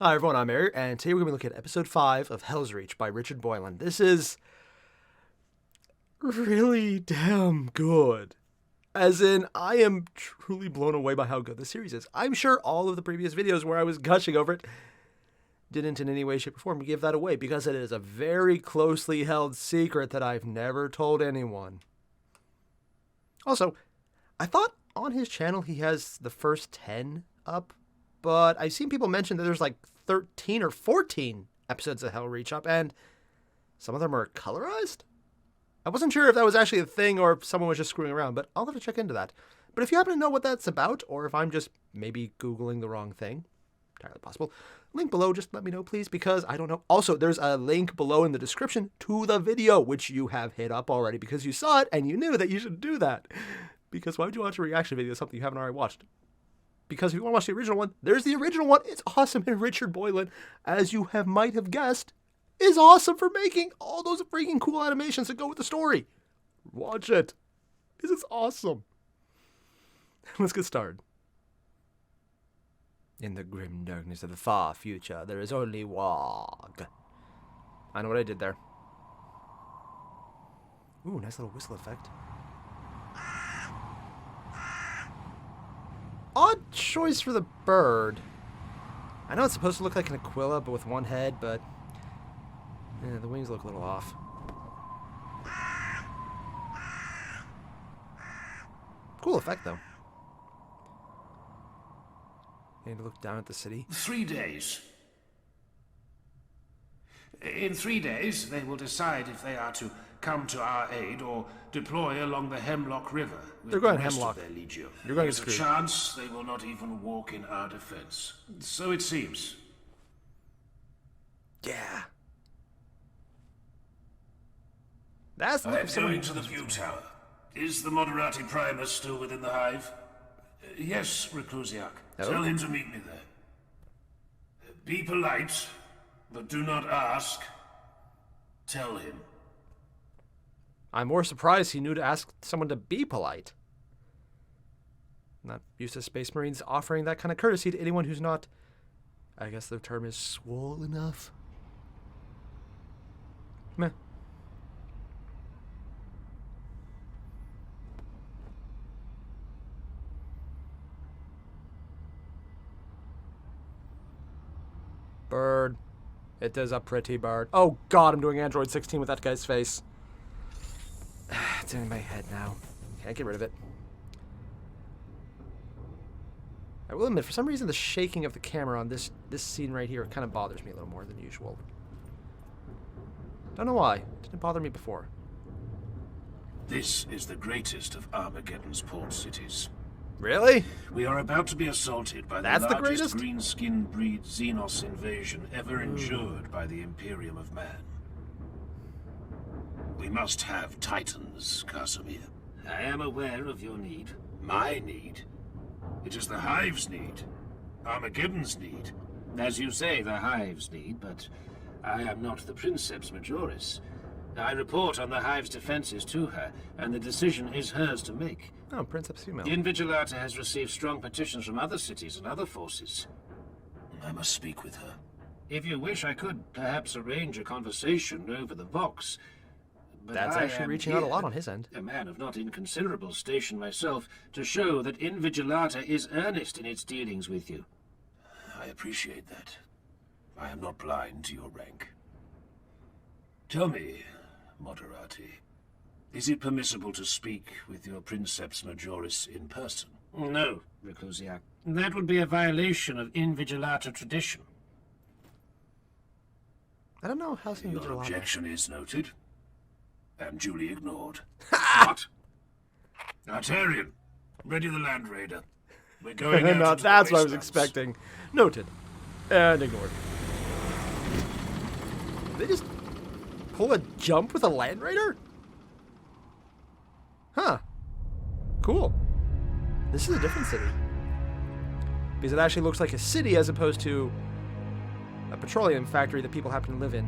Hi everyone, I'm Airier, and today we're going to be looking at episode 5 of Helsreach by Richard Boylan. This is really damn good. As in, I am truly blown away by how good the series is. I'm sure all of the previous videos where I was gushing over it didn't in any way, shape, or form give that away, because it is a very closely held secret that I've never told anyone. Also, I thought on his channel he has the first 10 up, but I've seen people mention that there's like 13 or 14 episodes of Helsreach up, and some of them are colorized? I wasn't sure if that was actually a thing or if someone was just screwing around, but I'll have to check into that. But if you happen to know what that's about, or if I'm just maybe Googling the wrong thing, entirely possible, link below, just let me know, please, because I don't know. Also, there's a link below in the description to the video, which you have hit up already because you saw it and you knew that you should do that. Because why would you watch a reaction video to something you haven't already watched? Because if you want to watch the original one, there's the original one. It's awesome. And Richard Boylan, as you might have guessed, is awesome for making all those freaking cool animations that go with the story. Watch it. This is awesome. Let's get started. In the grim darkness of the far future, there is only Wog. I know what I did there. Ooh, nice little whistle effect. Odd choice for the bird. I know it's supposed to look like an aquila, but with one head, but the wings look a little off. Cool effect, though. You need to look down at the city. 3 days. In 3 days, they will decide if they are to come to our aid or deploy along the Hemlock River. They're going to Hemlock. You're going to There's a chance they will not even walk in our defense. So it seems. Yeah. That's I am going to the view tower. Is the Moderati Primus still within the hive? Yes, Helsreach. Oh. Tell him to meet me there. Be polite, but do not ask. Tell him. I'm more surprised he knew to ask someone to be polite. Not used to Space Marines offering that kind of courtesy to anyone who's not, I guess the term is, swole enough. Meh. Bird. It is a pretty bird. Oh god, I'm doing Android 16 with that guy's face. It's in my head now. Can't get rid of it. I will admit, for some reason, the shaking of the camera on this scene right here kind of bothers me a little more than usual. Don't know why. Didn't bother me before. This is the greatest of Armageddon's port cities. Really? We are about to be assaulted by the largest green-skin breed Xenos invasion ever endured by the Imperium of Man. We must have Titans, Casimir. I am aware of your need. My need. It is the Hive's need. Armageddon's need. As you say, the Hive's need, but I am not the Princeps Majoris. I report on the Hive's defenses to her, and the decision is hers to make. Oh, Princeps female. Invigilata has received strong petitions from other cities and other forces. I must speak with her. If you wish, I could perhaps arrange a conversation over the box. But that's actually reaching out a lot on his end. A man of not inconsiderable station myself, to show that Invigilata is earnest in its dealings with you. I appreciate that. I am not blind to your rank. Tell me, Moderati, is it permissible to speak with your Princeps Majoris in person? No, Helsreach. That would be a violation of Invigilata tradition. I don't know how's Invigilata. Your objection is noted. And duly ignored. What? Airier, ready the Land Raider. We're going out. No, that's what I was expecting. Noted. And ignored. They just pull a jump with a Land Raider? Huh. Cool. This is a different city. Because it actually looks like a city as opposed to a petroleum factory that people happen to live in.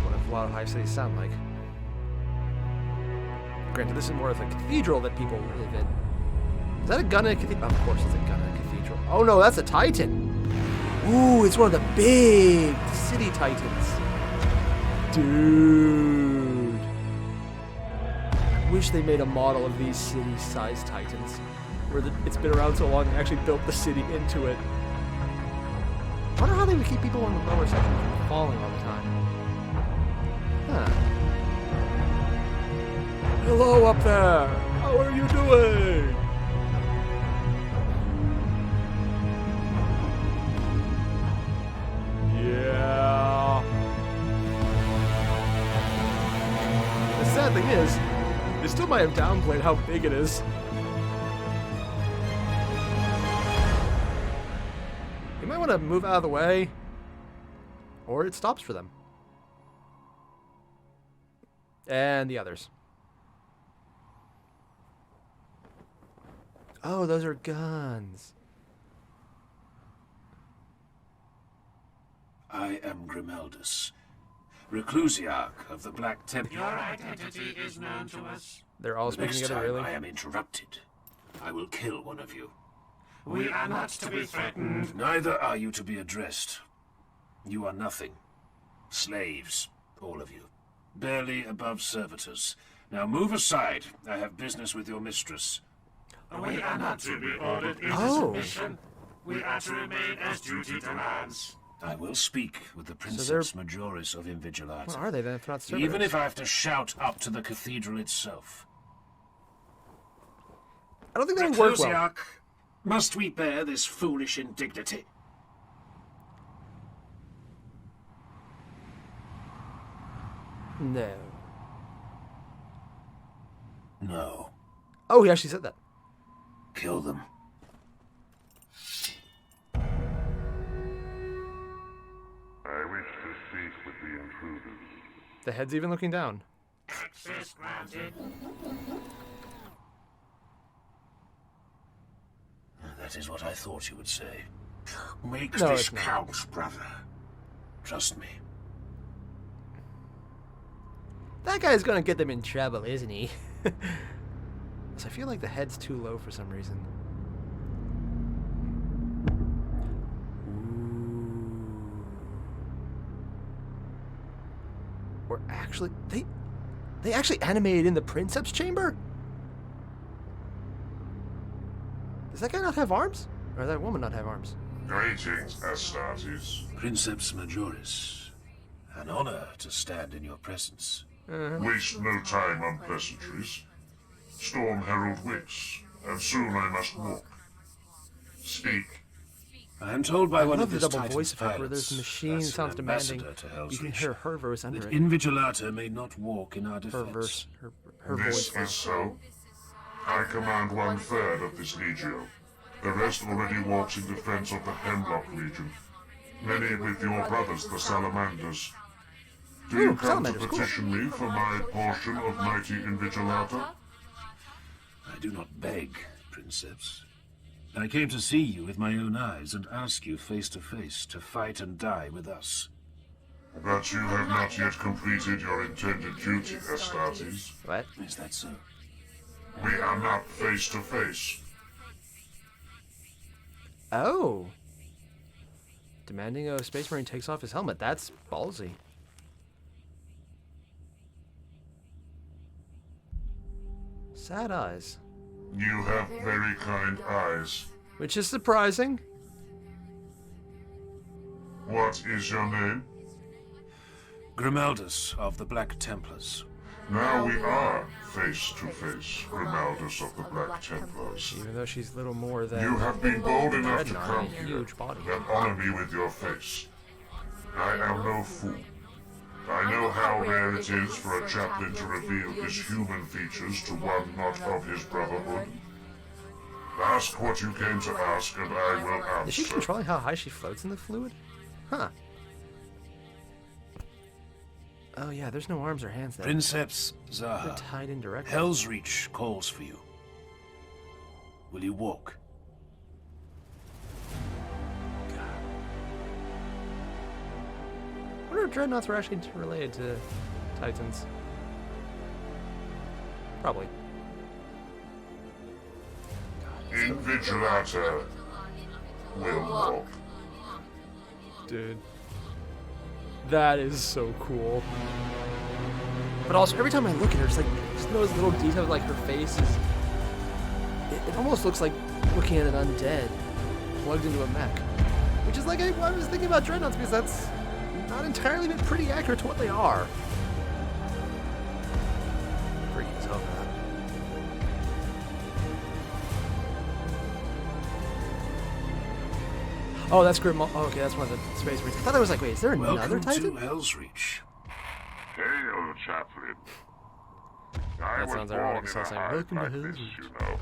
What a lot of hive cities sound like. Granted, this is more of a cathedral that people live in. Is that a gun in a cathedral? Of course it's a gun in a cathedral. Oh no, that's a Titan. Ooh, it's one of the big city titans. Dude. I wish they made a model of these city-sized titans. Where it's been around so long and actually built the city into it. I wonder how they would keep people on the lower section from falling all the time. Huh. Hello up there! How are you doing? Yeah. The sad thing is, they still might have downplayed how big it is. You might want to move out of the way, or it stops for them. And the others. Oh, those are guns. I am Grimeldus, Reclusiarch of the Black Temple. Your identity is known to us. They're all speaking Next together, time really? I am interrupted, I will kill one of you. We are not to be threatened. Neither are you to be addressed. You are nothing. Slaves, all of you. Barely above servitors. Now move aside. I have business with your mistress. We are not to be ordered into Oh. submission. We are to remain as duty demands. I will speak with the they're- Princeps Majoris of Invigilata. What are they then if not servitors? Even if I have to shout up to the cathedral itself. I don't think that would work well. Reclusiarch, must we bear this foolish indignity? No. No. Oh, he actually said that. Kill them. I wish to speak with the intruders. The head's even looking down. Access granted. That is what I thought you would say. Make No, this it's not. count, brother. Trust me. That guy's gonna get them in trouble, isn't he? So I feel like the head's too low for some reason. Ooh. Or actually, they actually animated in the Princeps chamber? Does that guy not have arms? Or does that woman not have arms? Greetings, Astartes. Princeps Majoris. An honor to stand in your presence. Waste no time on pleasantries. Storm herald wits, and soon I must walk. Speak. I am told by one I love of the this double Titan's voice effect where pilots, there's a machine that's an sounds demanding. ambassador to You can Helsreach, hear her voice under that it. Invigilata may not walk in our Her defense. verse, her This voice. is so. I command 1/3 of this legio. The rest already walks in defense of the Hemlock region. Many with your brothers, the Salamanders. Do you Ooh, come to Salamanders, cool. petition me for my portion of mighty Invigilata? I do not beg, Princeps. I came to see you with my own eyes and ask you face to face to fight and die with us. But you have not yet completed your intended duty, Astartes. What? Is that so? We are not face to face. Oh. Demanding a Space Marine takes off his helmet. That's ballsy. Sad eyes. You have very kind eyes. Which is surprising. What is your name? Grimeldus of the Black Templars. Now we are face to face, Grimaldus of the Black Templars. Even though she's little more than You have been bold enough to Dreadnought, come a here huge body. and honor me with your face. I am no fool. I know how rare it is for a chaplain to reveal his human features to one not of his brotherhood. Ask what you came to ask, and I will Is she answer. controlling how high she floats in the fluid? Huh. Oh yeah, there's no arms or hands there. Princeps They're Zaha. tied in directly. Helsreach calls for you. Will you walk? I wonder if dreadnoughts were actually related to Titans. Probably. Invigilata will walk. Dude. That is so cool. But also, every time I look at her, it's like, just those little details, like her face is... It almost looks like looking at an undead plugged into a mech. Which is like, I was thinking about Dreadnoughts, because that's not entirely been pretty accurate to what they are. Freaky as hell for that. Oh, that's Grim. Oh, okay, that's one of the Space Marines. I thought that was like, wait, is there another Welcome Titan? to Helsreach. Hail, chaplain. I That was sounds born ironic, in so a it's like, hive welcome to like this, Helsreach. you know.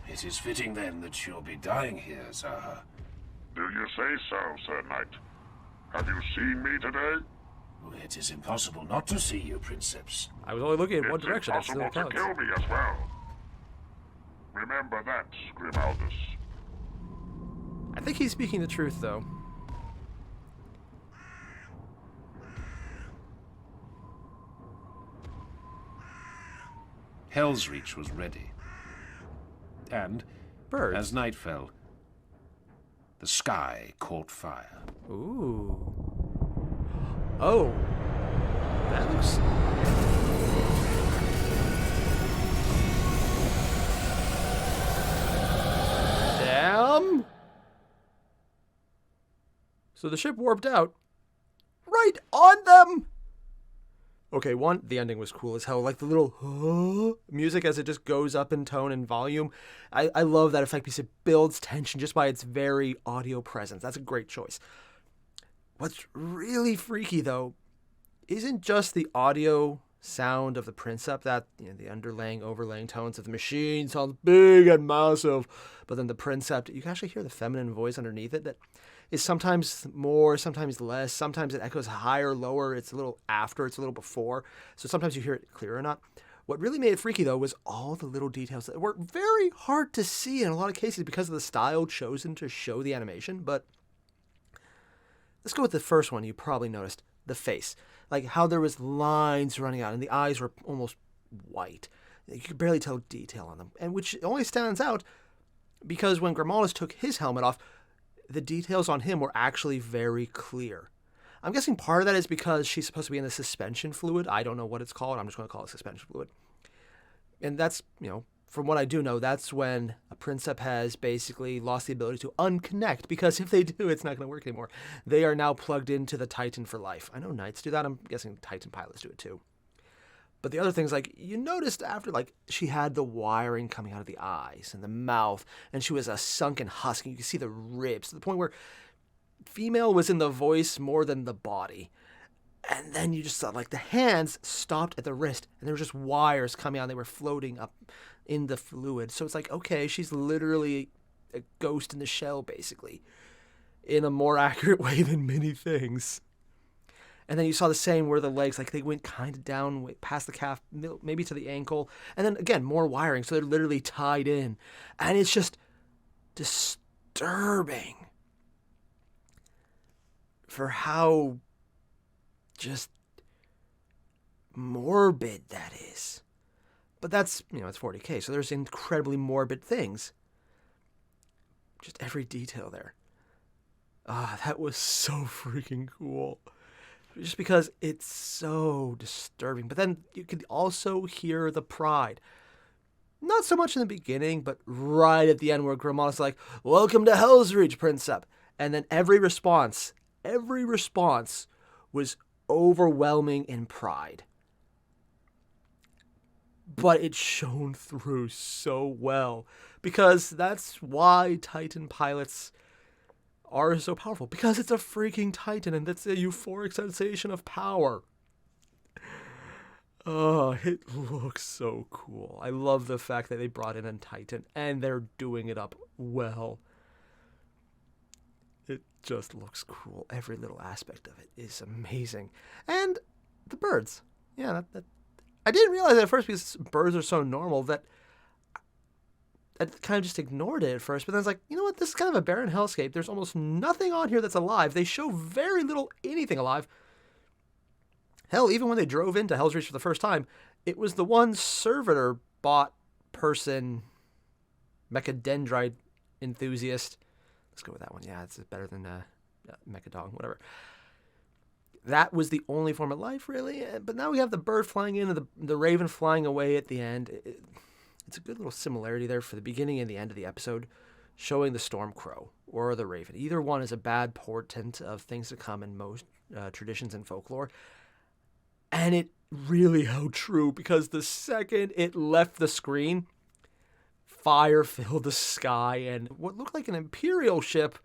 It is fitting then that you'll be dying here, Zaha. Do you say so, Sir Knight? Have you seen me today? It is impossible not to see you, Princeps. I was only looking in one It's direction. That still impossible to counts. kill me as well. Remember that, Grimaldus. I think he's speaking the truth, though. Helsreach was ready. And, Birds. as night fell, the sky caught fire. Ooh. Oh. That looks... Damn. So the ship warped out. Right on them! Okay, one, the ending was cool as hell. Like the little music as it just goes up in tone and volume. I love that effect because it builds tension just by its very audio presence. That's a great choice. What's really freaky, though, isn't just the audio sound of the Princeps, that, you know, the overlaying tones of the machine sounds big and massive, but then the Princeps, you can actually hear the feminine voice underneath it that is sometimes more, sometimes less, sometimes it echoes higher, lower, it's a little after, it's a little before, so sometimes you hear it clear or not. What really made it freaky, though, was all the little details that were very hard to see in a lot of cases because of the style chosen to show the animation, but let's go with the first one you probably noticed, the face. Like how there was lines running out and the eyes were almost white. You could barely tell detail on them, and which only stands out because when Grimaldus took his helmet off, the details on him were actually very clear. I'm guessing part of that is because she's supposed to be in the suspension fluid. I don't know what it's called. I'm just going to call it suspension fluid. And that's, you know, from what I do know, that's when a Princeps has basically lost the ability to unconnect, because if they do, it's not going to work anymore. They are now plugged into the Titan for life. I know Knights do that. I'm guessing Titan pilots do it too. But the other things, like, you noticed after, like, she had the wiring coming out of the eyes and the mouth, and she was a sunken husk, and you could see the ribs to the point where female was in the voice more than the body. And then you just saw, like, the hands stopped at the wrist, and there were just wires coming out, and they were floating up in the fluid. So it's like, okay, she's literally a ghost in the shell, basically, in a more accurate way than many things. And then you saw the same where the legs, like, they went kind of down past the calf, maybe to the ankle. And then, again, more wiring, so they're literally tied in. And it's just disturbing for how just morbid that is. But that's, you know, it's 40K, so there's incredibly morbid things. Just every detail there. Ah, that was so freaking cool. Just because it's so disturbing. But then you could also hear the pride. Not so much in the beginning, but right at the end where Grimaldus is like, "Welcome to Helsreach, Princeps." And then every response was overwhelming in pride. But it shone through so well. Because that's why Titan pilots are so powerful, because it's a freaking Titan and that's a euphoric sensation of power. Oh, it looks so cool. I love the fact that they brought in a Titan and they're doing it up well. It just looks cool. Every little aspect of it is amazing. And the birds. Yeah, that I didn't realize that at first because birds are so normal that I kind of just ignored it at first, but then I was like, you know what, this is kind of a barren hellscape. There's almost nothing on here that's alive. They show very little anything alive. Hell, even when they drove into Helsreach for the first time, it was the one servitor bot person, mechadendrite enthusiast. Let's go with that one. Yeah, it's better than Mechadong, whatever. That was the only form of life, really. But now we have the bird flying in and the raven flying away at the end. It's a good little similarity there for the beginning and the end of the episode, showing the storm crow or the raven. Either one is a bad portent of things to come in most traditions and folklore. And it really held true, because the second it left the screen, fire filled the sky, and what looked like an Imperial ship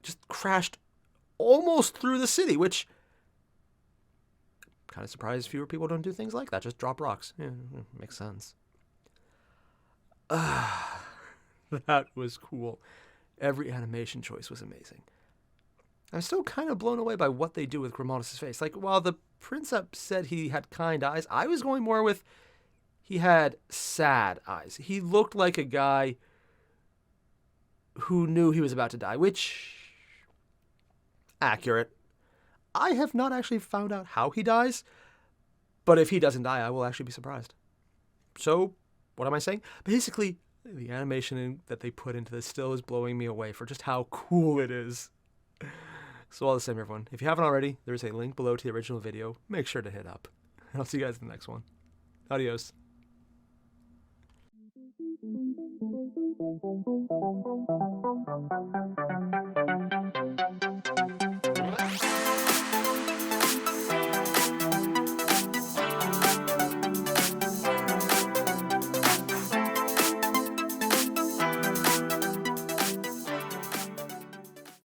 just crashed almost through the city, which kind of surprised fewer people don't do things like that. Just drop rocks. Yeah, makes sense. That was cool. Every animation choice was amazing. I'm still kind of blown away by what they do with Grimaldi' face. Like, while the Princeps said he had kind eyes, I was going more with he had sad eyes. He looked like a guy who knew he was about to die, which... accurate. I have not actually found out how he dies, but if he doesn't die, I will actually be surprised. So, what am I saying? Basically, the animation that they put into this still is blowing me away for just how cool it is. So all the same, everyone, if you haven't already, there's a link below to the original video. Make sure to hit up. And I'll see you guys in the next one. Adios.